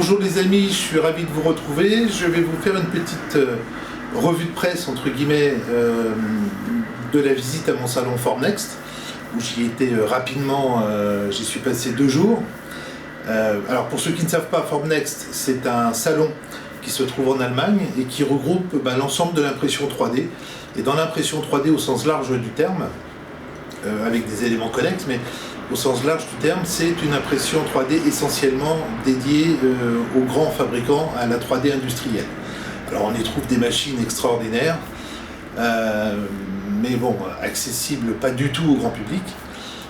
Bonjour les amis, je suis ravi de vous retrouver. Je vais vous faire une petite revue de presse, entre guillemets, de la visite à mon salon Formnext, où j'y étais rapidement, j'y suis passé 2 jours. Alors pour ceux qui ne savent pas, Formnext, c'est un salon qui se trouve en Allemagne et qui regroupe l'ensemble de l'impression 3D. Et dans l'impression 3D au sens large du terme, avec des éléments connexes, mais au sens large du terme, c'est une impression 3D essentiellement dédiée aux grands fabricants, à la 3D industrielle. Alors on y trouve des machines extraordinaires, mais bon, accessibles pas du tout au grand public,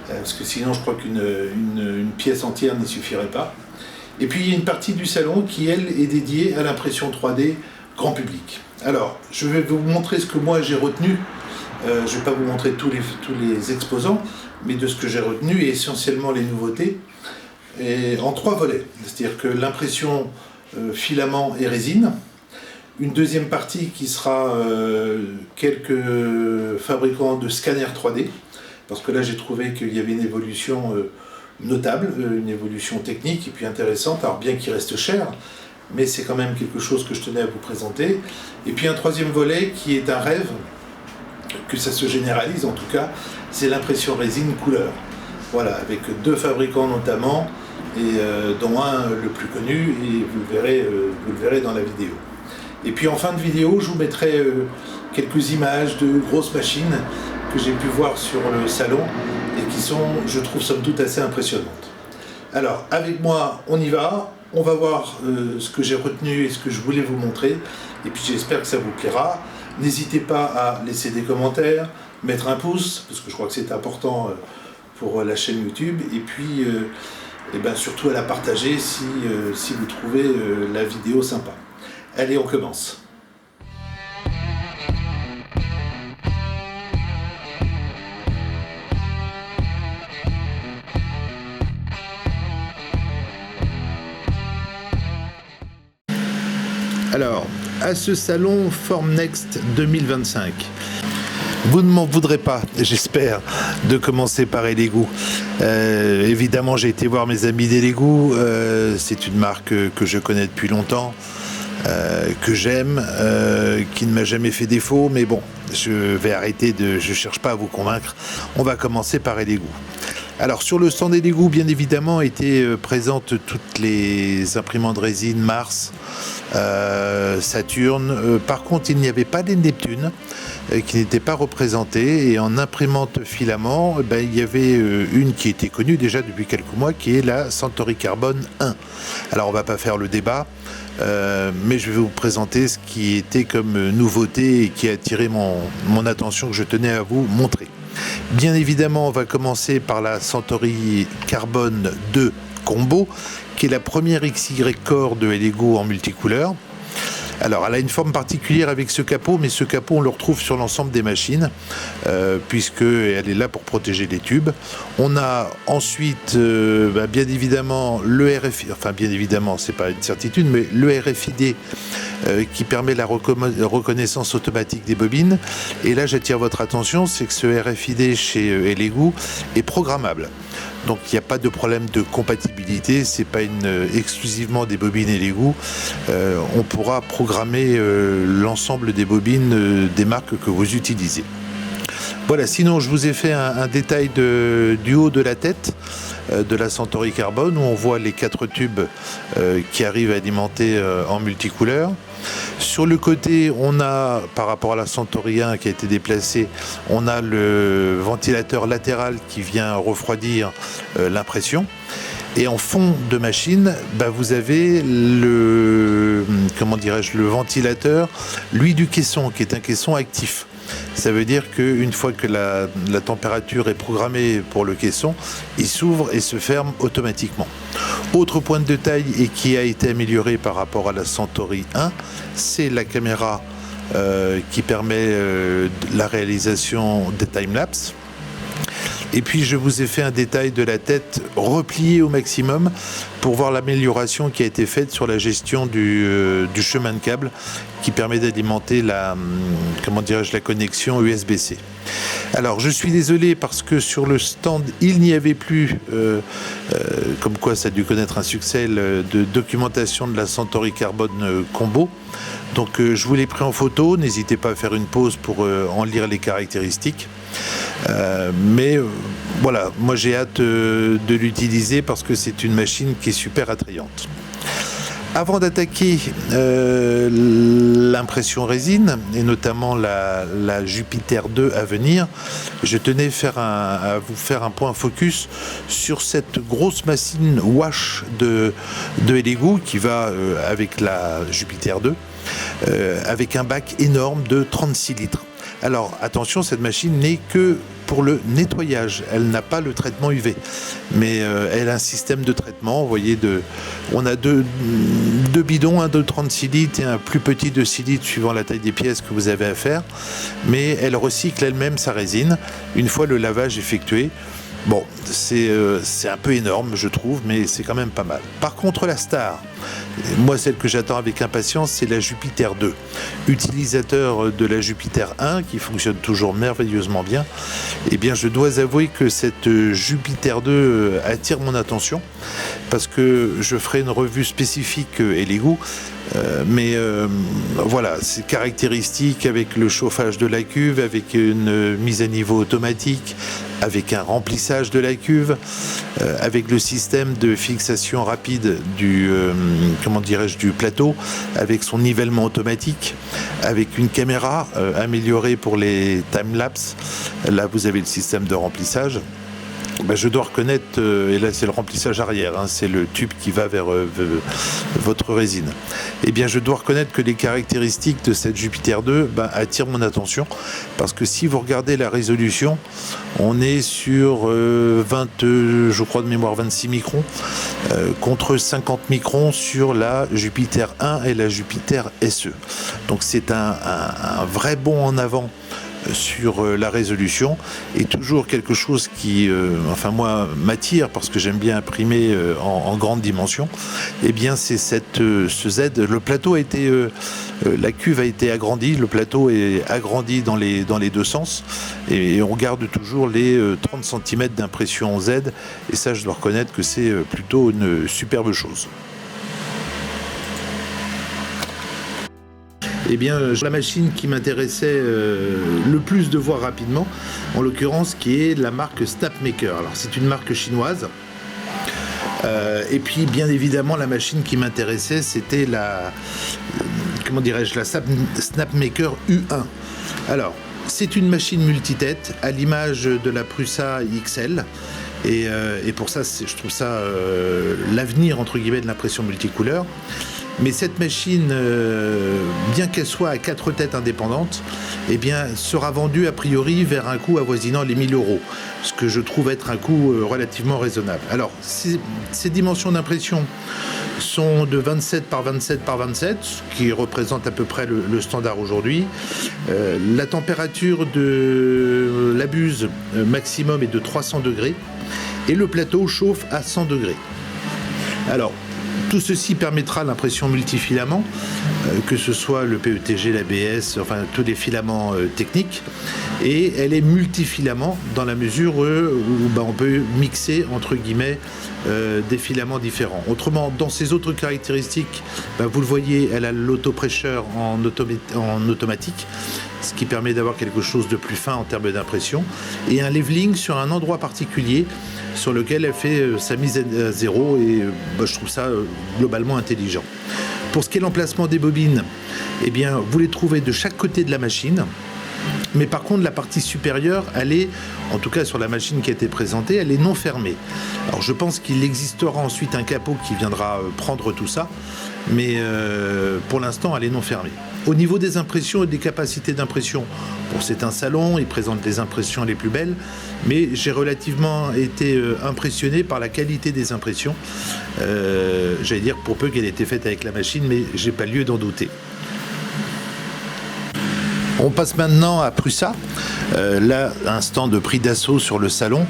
parce que sinon je crois qu'une pièce entière n'y suffirait pas. Et puis il y a une partie du salon qui, elle, est dédiée à l'impression 3D grand public. Alors, je vais vous montrer ce que moi j'ai retenu. Je ne vais pas vous montrer tous les exposants, mais de ce que j'ai retenu, et essentiellement les nouveautés, et en 3 volets. C'est-à-dire que l'impression filament et résine, une deuxième partie qui sera quelques fabricants de scanners 3D, parce que là j'ai trouvé qu'il y avait une évolution notable, une évolution technique et puis intéressante, alors bien qu'il reste cher, mais c'est quand même quelque chose que je tenais à vous présenter. Et puis un troisième volet qui est un rêve, que ça se généralise en tout cas, c'est l'impression résine couleur. Voilà, avec 2 fabricants notamment, et dont un le plus connu, et vous le verrez dans la vidéo. Et puis en fin de vidéo, je vous mettrai quelques images de grosses machines que j'ai pu voir sur le salon et qui sont, je trouve, somme toute assez impressionnantes. Alors, avec moi, on y va. On va voir ce que j'ai retenu et ce que je voulais vous montrer. Et puis j'espère que ça vous plaira. N'hésitez pas à laisser des commentaires, mettre un pouce, parce que je crois que c'est important pour la chaîne YouTube. Et puis, surtout à la partager si vous trouvez la vidéo sympa. Allez, on commence. Alors, à ce salon Formnext 2025, vous ne m'en voudrez pas, j'espère, de commencer par Elegoo. Évidemment, j'ai été voir mes amis d'Elegoo. C'est une marque que je connais depuis longtemps, que j'aime, qui ne m'a jamais fait défaut. Mais bon, je vais arrêter je cherche pas à vous convaincre. On va commencer par Elegoo. Alors sur le stand Elegoo, bien évidemment, étaient présentes toutes les imprimantes de résine Mars, Saturn. Par contre, il n'y avait pas les Neptune qui n'étaient pas représentés. Et en imprimante filament, il y avait une qui était connue déjà depuis quelques mois, qui est la Centauri Carbone 1. Alors on va pas faire le débat, mais je vais vous présenter ce qui était comme nouveauté et qui a attiré mon attention, que je tenais à vous montrer. Bien évidemment, on va commencer par la Centauri Carbone 2 Combo, qui est la première XY Core de Elegoo en multicouleur. Alors, elle a une forme particulière avec ce capot, mais ce capot, on le retrouve sur l'ensemble des machines, puisqu'elle est là pour protéger les tubes. On a ensuite, bien évidemment, le RFID, enfin, bien évidemment, c'est pas une certitude, mais le RFID qui permet la reconnaissance automatique des bobines. Et là, j'attire votre attention, c'est que ce RFID chez Elegoo est programmable. Donc il n'y a pas de problème de compatibilité, c'est pas exclusivement des bobines Elegoo. On pourra programmer l'ensemble des bobines des marques que vous utilisez. Voilà, sinon je vous ai fait un détail du haut de la tête de la Centauri Carbone, où on voit les 4 tubes qui arrivent à alimenter en multicouleur. Sur le côté, on a, par rapport à la Centauri 1 qui a été déplacée, on a le ventilateur latéral qui vient refroidir l'impression. Et en fond de machine, vous avez le ventilateur, lui, du caisson, qui est un caisson actif. Ça veut dire qu'une fois que la température est programmée pour le caisson, il s'ouvre et se ferme automatiquement. Autre point de détail et qui a été amélioré par rapport à la Centauri 1, c'est la caméra qui permet la réalisation des timelapses. Et puis je vous ai fait un détail de la tête repliée au maximum pour voir l'amélioration qui a été faite sur la gestion du chemin de câble qui permet d'alimenter la connexion USB-C. Alors je suis désolé parce que sur le stand il n'y avait plus, comme quoi ça a dû connaître un succès, de documentation de la Centauri Carbone Combo. Donc je vous l'ai pris en photo, n'hésitez pas à faire une pause pour en lire les caractéristiques. Voilà, moi j'ai hâte de l'utiliser parce que c'est une machine qui est super attrayante. Avant d'attaquer l'impression résine, et notamment la Jupiter 2 à venir, je tenais à vous faire un point focus sur cette grosse machine wash de Elegoo qui va avec la Jupiter 2, avec un bac énorme de 36 litres. Alors attention, cette machine n'est que pour le nettoyage, elle n'a pas le traitement UV, mais elle a un système de traitement. Vous voyez, on a deux bidons, un de 36 litres et un plus petit de 6 litres suivant la taille des pièces que vous avez à faire, mais elle recycle elle-même sa résine une fois le lavage effectué. Bon, c'est un peu énorme, je trouve, mais c'est quand même pas mal. Par contre, la star, moi, celle que j'attends avec impatience, c'est la Jupiter 2. Utilisateur de la Jupiter 1, qui fonctionne toujours merveilleusement bien, eh bien, je dois avouer que cette Jupiter 2 attire mon attention, parce que je ferai une revue spécifique Elegoo, voilà, c'est caractéristique avec le chauffage de la cuve, avec une mise à niveau automatique, avec un remplissage de la cuve, avec le système de fixation rapide du plateau, avec son nivellement automatique, avec une caméra améliorée pour les time-lapse. Là, vous avez le système de remplissage. Je dois reconnaître, et là c'est le remplissage arrière, c'est le tube qui va vers votre résine. Eh bien, je dois reconnaître que les caractéristiques de cette Jupiter 2 attirent mon attention, parce que si vous regardez la résolution, on est sur 26 microns, contre 50 microns sur la Jupiter 1 et la Jupiter SE. Donc c'est un vrai bond en avant sur la résolution, et toujours quelque chose qui moi m'attire parce que j'aime bien imprimer en grande dimension. Eh bien c'est ce Z, le plateau a été la cuve a été agrandie, le plateau est agrandi dans les deux sens, et on garde toujours les 30 cm d'impression Z, et ça je dois reconnaître que c'est plutôt une superbe chose. Eh bien, la machine qui m'intéressait le plus de voir rapidement, en l'occurrence, qui est la marque Snapmaker. Alors, c'est une marque chinoise. Et puis, bien évidemment, la machine qui m'intéressait, c'était la Snapmaker U1. Alors, c'est une machine multitête à l'image de la Prusa XL. Et pour ça, je trouve ça l'avenir, entre guillemets, de l'impression multicouleur. Mais cette machine, bien qu'elle soit à 4 têtes indépendantes, eh bien, sera vendue a priori vers un coût avoisinant les 1 000 €, ce que je trouve être un coût relativement raisonnable. Alors, ces dimensions d'impression sont de 27 par 27 par 27, ce qui représente à peu près le standard aujourd'hui. La température de la buse maximum est de 300 degrés et le plateau chauffe à 100 degrés. Alors, tout ceci permettra l'impression multifilament, que ce soit le PETG, l'ABS, enfin tous les filaments techniques. Et elle est multifilament dans la mesure où on peut mixer, entre guillemets, des filaments différents. Autrement, dans ses autres caractéristiques, vous le voyez, elle a l'autopressure en automatique, ce qui permet d'avoir quelque chose de plus fin en termes d'impression, et un leveling sur un endroit particulier sur lequel elle fait sa mise à zéro, et je trouve ça globalement intelligent. Pour ce qui est l'emplacement des bobines, eh bien, vous les trouvez de chaque côté de la machine, mais par contre la partie supérieure, elle est, en tout cas sur la machine qui a été présentée, elle est non fermée. Alors je pense qu'il existera ensuite un capot qui viendra prendre tout ça, mais pour l'instant elle est non fermée. Au niveau des impressions et des capacités d'impression, bon, c'est un salon, il présente les impressions les plus belles, mais j'ai relativement été impressionné par la qualité des impressions. J'allais dire pour peu qu'elle ait été faite avec la machine, mais j'ai pas lieu d'en douter. On passe maintenant à Prusa. Là, un stand de prix d'assaut sur le salon.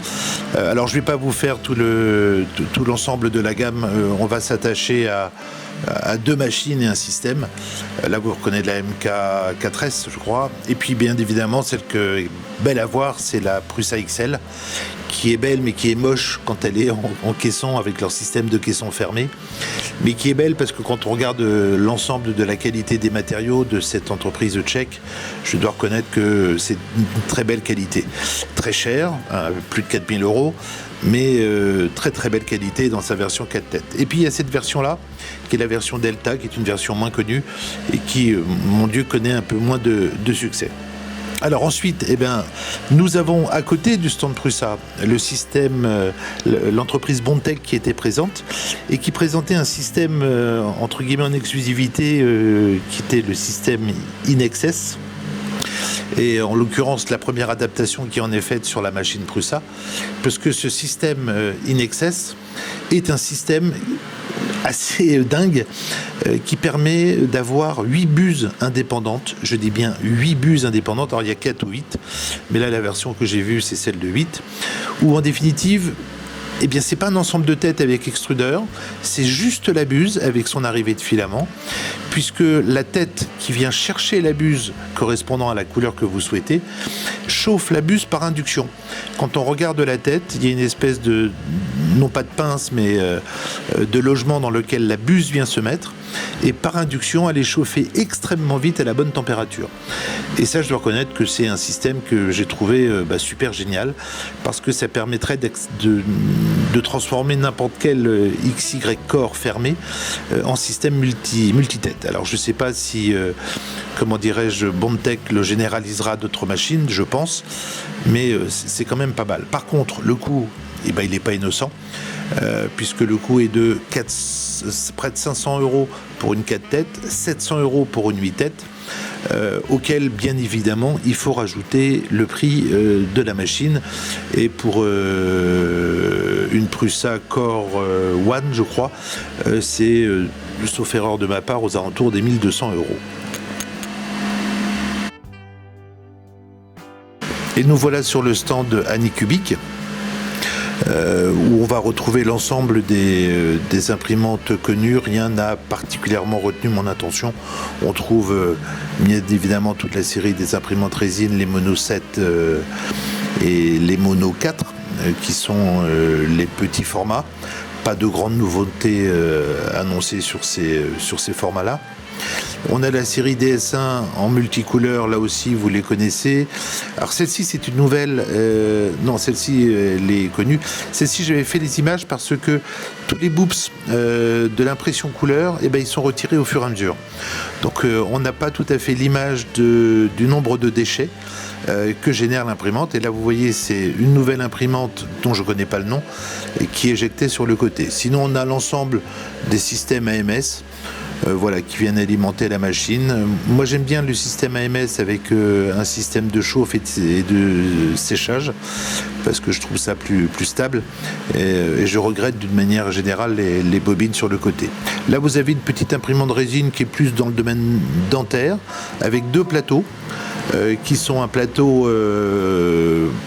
Alors, je ne vais pas vous faire tout l'ensemble de la gamme. On va s'attacher à deux machines et un système. Là, vous reconnaissez la MK4S, je crois. Et puis, bien évidemment, celle que est belle à voir, c'est la Prusa XL, qui est belle, mais qui est moche quand elle est en caisson, avec leur système de caisson fermé. Mais qui est belle parce que quand on regarde l'ensemble de la qualité des matériaux de cette entreprise tchèque, je dois reconnaître que c'est une très belle qualité. Très cher, plus de 4 000 €, mais très très belle qualité dans sa version 4 têtes. Et puis il y a cette version-là, qui est la version Delta, qui est une version moins connue et qui, mon Dieu, connaît un peu moins de succès. Alors ensuite, nous avons à côté du stand Prusa le système, l'entreprise Bondtech qui était présente et qui présentait un système entre guillemets en exclusivité qui était le système InXS. Et en l'occurrence, la première adaptation qui en est faite sur la machine Prusa, parce que ce système InXS est un système assez dingue qui permet d'avoir 8 buses indépendantes. Je dis bien 8 buses indépendantes. Alors il y a 4 ou 8, mais là la version que j'ai vue c'est celle de 8, où en définitive, c'est pas un ensemble de têtes avec extrudeur, c'est juste la buse avec son arrivée de filament, puisque la tête qui vient chercher la buse correspondant à la couleur que vous souhaitez chauffe la buse par induction. Quand on regarde la tête, il y a une espèce de, non pas de pince, mais de logement dans lequel la buse vient se mettre, et par induction, elle est chauffée extrêmement vite à la bonne température. Et ça, je dois reconnaître que c'est un système que j'ai trouvé super génial, parce que ça permettrait de transformer n'importe quel XY core fermé en système multitête. Alors je ne sais pas si, Bondtech le généralisera à d'autres machines, je pense, mais c'est quand même pas mal. Par contre, le coût, il n'est pas innocent, puisque le coût est de près de 500 € pour une 4 têtes, 700 € pour une 8 têtes, auquel bien évidemment il faut rajouter le prix de la machine. Et pour une Prusa Core One, je crois, c'est, sauf erreur de ma part, aux alentours des 1 200 €. Et nous voilà sur le stand Anycubic, où on va retrouver l'ensemble des imprimantes connues. Rien n'a particulièrement retenu mon attention. On trouve bien évidemment toute la série des imprimantes résine, les Mono 7 et les Mono 4, qui sont les petits formats. Pas de grandes nouveautés annoncées sur ces formats-là. On a la série DS1 en multicouleur, là aussi vous les connaissez. Alors celle-ci c'est une nouvelle, non celle-ci elle est connue. Celle-ci j'avais fait les images parce que tous les boops de l'impression couleur, ils sont retirés au fur et à mesure. Donc on n'a pas tout à fait l'image du nombre de déchets que génère l'imprimante. Et là vous voyez c'est une nouvelle imprimante dont je ne connais pas le nom et qui est éjectée sur le côté. Sinon on a l'ensemble des systèmes AMS. Qui viennent alimenter la machine. Moi j'aime bien le système AMS avec un système de chauffe et de séchage, parce que je trouve ça plus stable, et je regrette d'une manière générale les bobines sur le côté. Là vous avez une petite imprimante de résine qui est plus dans le domaine dentaire, avec 2 plateaux qui sont un plateau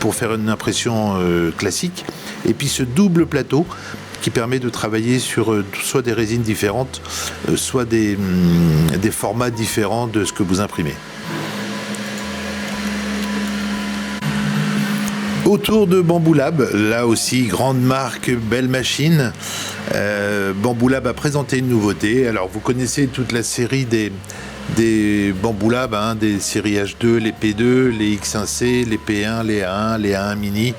pour faire une impression classique, et puis ce double plateau qui permet de travailler sur soit des résines différentes, soit des formats différents de ce que vous imprimez. Autour de Bambu Lab, là aussi, grande marque, belle machine. Bambu Lab a présenté une nouveauté. Alors, vous connaissez toute la série des Bambu Lab, des séries H2, les P2, les X1C, les P1, les A1, les A1 mini.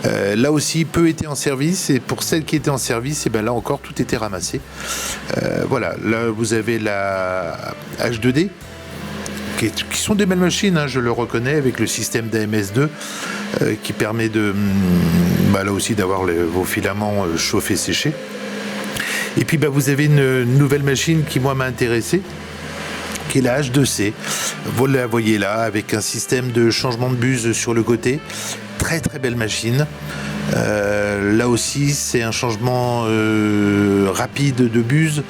Là aussi, peu étaient en service, et pour celles qui étaient en service, là encore, tout était ramassé. Là vous avez la H2D, qui sont des belles machines, je le reconnais, avec le système d'AMS2, qui permet de, là aussi, d'avoir vos filaments chauffés, séchés. Et puis vous avez une nouvelle machine qui, moi, m'a intéressé, qui est la H2C. Vous la voyez là, avec un système de changement de buse sur le côté. Très très belle machine. Là aussi c'est un changement rapide de buse,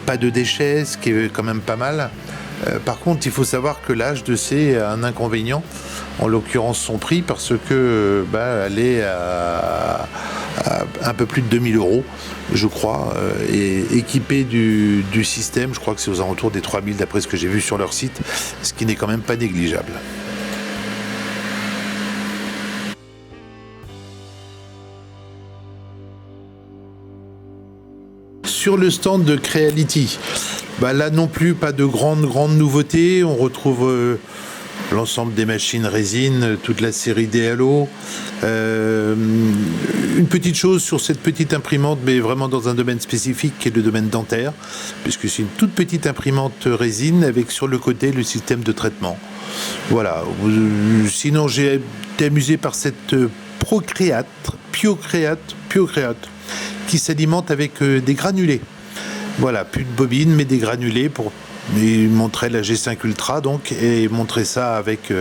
pas de déchets, ce qui est quand même pas mal. Par contre, il faut savoir que la H2C a un inconvénient, en l'occurrence son prix, parce que elle est à un peu plus de 2000 €, je crois, et équipée du système, je crois que c'est aux alentours des 3000 d'après ce que j'ai vu sur leur site, ce qui n'est quand même pas négligeable. Sur le stand de Creality, là non plus pas de grandes nouveautés. On retrouve l'ensemble des machines résine, toute la série des Halo. Une petite chose sur cette petite imprimante, mais vraiment dans un domaine spécifique qui est le domaine dentaire, puisque c'est une toute petite imprimante résine avec sur le côté le système de traitement. Voilà. Sinon, j'ai été amusé par cette Piocreate, qui s'alimente avec des granulés. Voilà, plus de bobines, mais des granulés pour montrer la G5 Ultra, donc, et montrer ça avec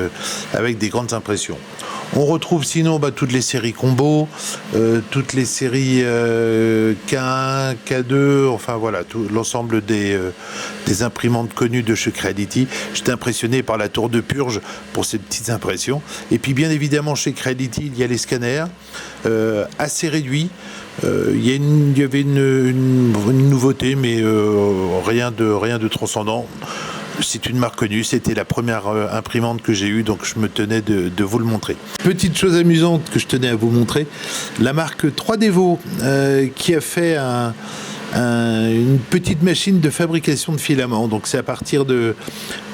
des grandes impressions. On retrouve sinon toutes les séries combo, toutes les séries K1, K2, enfin voilà, tout l'ensemble des imprimantes connues de chez Creality. J'étais impressionné par la tour de purge pour ces petites impressions. Et puis bien évidemment chez Creality, il y a les scanners assez réduits. Il y avait une nouveauté, mais rien de transcendant. C'est une marque connue, c'était la première imprimante que j'ai eue, donc je me tenais de vous le montrer. Petite chose amusante que je tenais à vous montrer, la marque 3Devo qui a fait une petite machine de fabrication de filaments. Donc c'est à partir de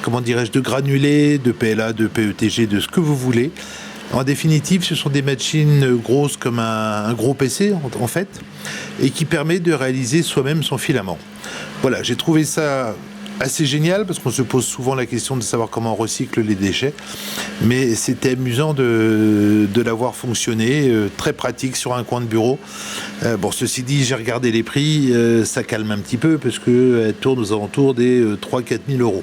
granulés, de PLA, de PETG, de ce que vous voulez. En définitive, ce sont des machines grosses comme un gros PC en fait, et qui permet de réaliser soi-même son filament. Voilà, j'ai trouvé ça assez génial parce qu'on se pose souvent la question de savoir comment on recycle les déchets, mais c'était amusant de la voir fonctionner, très pratique sur un coin de bureau. Ceci dit, j'ai regardé les prix, ça calme un petit peu parce qu'elle tourne aux alentours des 3-4 000 €.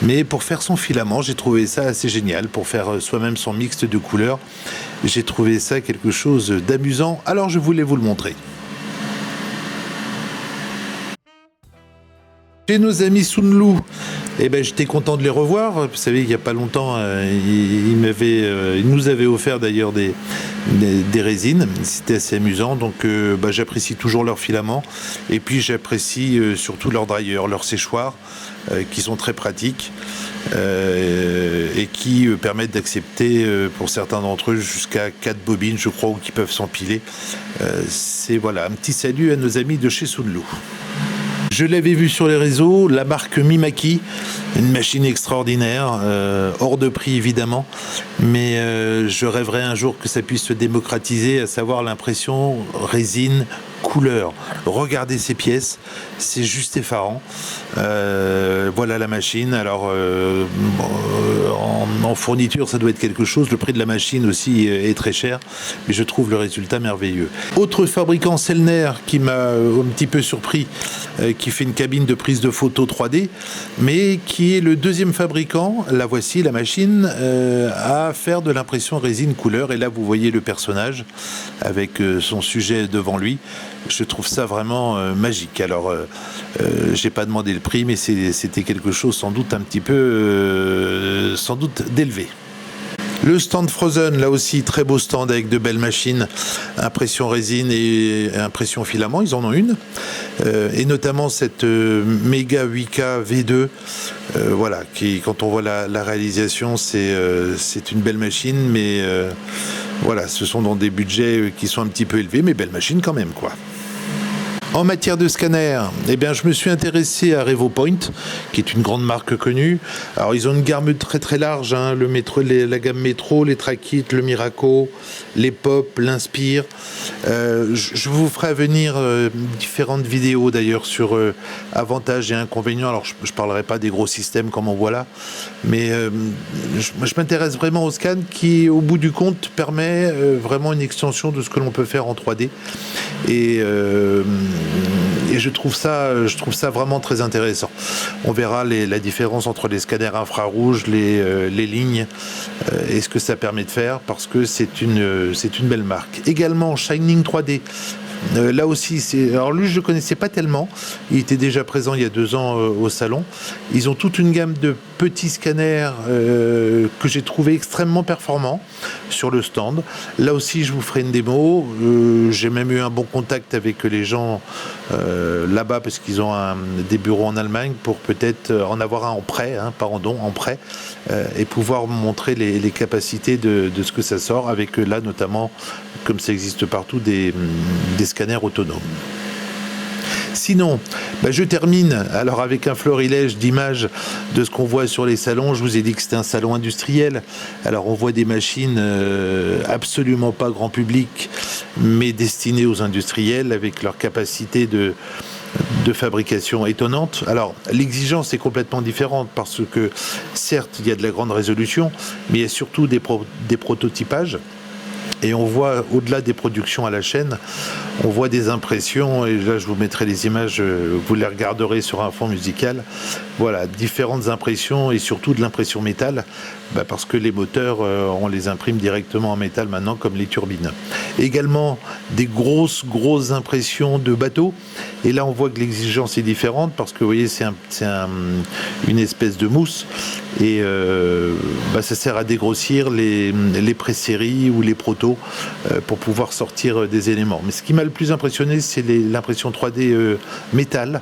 Mais pour faire son filament, j'ai trouvé ça assez génial. Pour faire soi-même son mixte de couleurs, j'ai trouvé ça quelque chose d'amusant. Alors je voulais vous le montrer. Chez nos amis Sunlu, j'étais content de les revoir. Vous savez, il n'y a pas longtemps, ils nous avaient offert d'ailleurs des résines. C'était assez amusant. Donc j'apprécie toujours leurs filaments. Et puis j'apprécie surtout leurs dryers, leurs séchoirs, qui sont très pratiques et qui permettent d'accepter pour certains d'entre eux jusqu'à 4 bobines, je crois, ou qui peuvent s'empiler. C'est un petit salut à nos amis de chez Sunlu. Je l'avais vu sur les réseaux, la marque Mimaki, une machine extraordinaire, hors de prix évidemment, mais je rêverais un jour que ça puisse se démocratiser, à savoir l'impression résine couleur. Regardez ces pièces, c'est juste effarant. Voilà la machine. Alors en fourniture, ça doit être quelque chose. Le prix de la machine aussi est très cher, mais je trouve le résultat merveilleux. Autre fabricant, Sellner, qui m'a un petit peu surpris, qui fait une cabine de prise de photo 3D, mais qui est le deuxième fabricant, la voici, la machine, à faire de l'impression résine couleur. Et là, vous voyez le personnage avec son sujet devant lui. Je trouve ça vraiment magique. Alors, j'ai pas demandé le prix, mais c'était quelque chose sans doute un petit peu, sans doute d'élevé. Le stand Frozen, là aussi, très beau stand avec de belles machines, impression résine et impression filament, ils en ont une. Et notamment cette Mega 8K V2, qui, quand on voit la réalisation, c'est une belle machine, mais ce sont dans des budgets qui sont un petit peu élevés, mais belle machine quand même, quoi. En matière de scanner, je me suis intéressé à RevoPoint, qui est une grande marque connue. Alors, ils ont une gamme très très large, la gamme Metro, les Trakit, le Miraco, les Pop, l'Inspire. Je vous ferai venir différentes vidéos d'ailleurs sur avantages et inconvénients. Alors, je ne parlerai pas des gros systèmes comme on voit là, mais je m'intéresse vraiment au scan qui, au bout du compte, permet vraiment une extension de ce que l'on peut faire en 3D. Et je trouve ça vraiment très intéressant. On verra la différence entre les scanners infrarouges, les lignes, et ce que ça permet de faire, parce que c'est une belle marque. Également, Shining 3D, Là aussi, alors lui, je ne le connaissais pas tellement. Il était déjà présent il y a 2 ans au salon. Ils ont toute une gamme de petits scanners que j'ai trouvé extrêmement performants sur le stand. Là aussi, je vous ferai une démo. J'ai même eu un bon contact avec les gens là-bas parce qu'ils ont des bureaux en Allemagne pour peut-être en avoir un en prêt, pas en don, en prêt, et pouvoir montrer les capacités de ce que ça sort avec là notamment, comme ça existe partout, des scanners autonomes. Sinon, je termine alors avec un florilège d'images de ce qu'on voit sur les salons. Je vous ai dit que c'était un salon industriel. Alors on voit des machines absolument pas grand public, mais destinées aux industriels avec leur capacité de fabrication étonnante. Alors l'exigence est complètement différente parce que certes il y a de la grande résolution, mais il y a surtout des prototypages. Et on voit, au-delà des productions à la chaîne, on voit des impressions, et là je vous mettrai les images, vous les regarderez sur un fond musical. Voilà, différentes impressions et surtout de l'impression métal, parce que les moteurs, on les imprime directement en métal maintenant, comme les turbines. Également des grosses impressions de bateaux. Et là on voit que l'exigence est différente, parce que vous voyez, c'est une espèce de mousse. Et ça sert à dégrossir les pré-séries ou les protos pour pouvoir sortir des éléments. Mais ce qui m'a le plus impressionné, c'est l'impression 3D métal,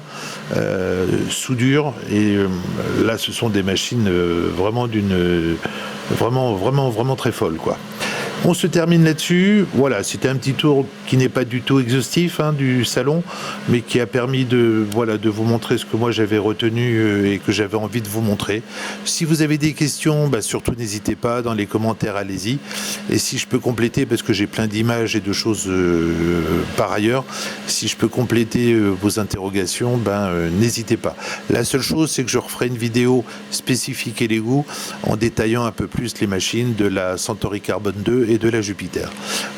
soudure. Et là, ce sont des machines vraiment vraiment très folles, quoi. On se termine là-dessus. Voilà, c'était un petit tour qui n'est pas du tout exhaustif du salon, mais qui a permis de vous montrer ce que moi j'avais retenu et que j'avais envie de vous montrer. Si vous avez des questions, surtout n'hésitez pas, dans les commentaires, allez-y. Et si je peux compléter, parce que j'ai plein d'images et de choses par ailleurs, si je peux compléter vos interrogations, n'hésitez pas. La seule chose, c'est que je referai une vidéo spécifique Elegoo en détaillant un peu plus les machines de la Centauri Carbone 2 et de la Jupiter.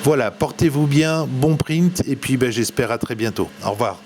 Voilà, portez-vous bien, bon print, et puis j'espère à très bientôt. Au revoir.